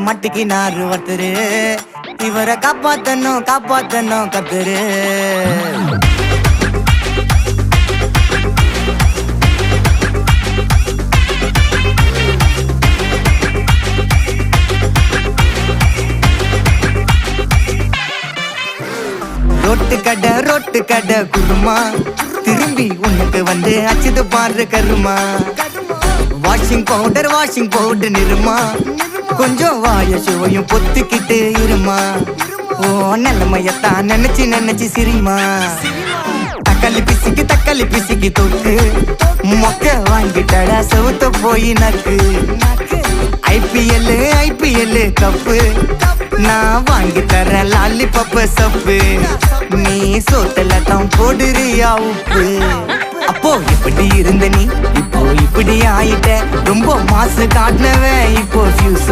மட்டிக்கினாரு ஒருத்தரு இவரை காப்பாத்தணும் கத்துரு ரொட்டு கடை குருமா திரும்பி உனக்கு வந்து அச்சுது பாரு கருமா வாஷிங் பவுடர் நிறுமா கொஞ்சம் வாய சுவையும் பொத்துக்கிட்டு இருமா ஓ நிலைமையத்தான் நினைச்சு சிரிமா தக்காளி பிசிக்கு தொட்டு மொக்க வாங்கிட்டடா செவுத்த போய் நக்கு ஐபிஎல் கப்பு நான் வாங்கி தரேன் லாலிபப் சப்பு நீ சோத்துல தான் போடுறியா உப்பு அப்போ இப்படி இருந்த நீ இப்போ இப்படி ஆயிட்ட ரொம்ப மாசு காட்டினவன் இப்போ ஃபியூஸ்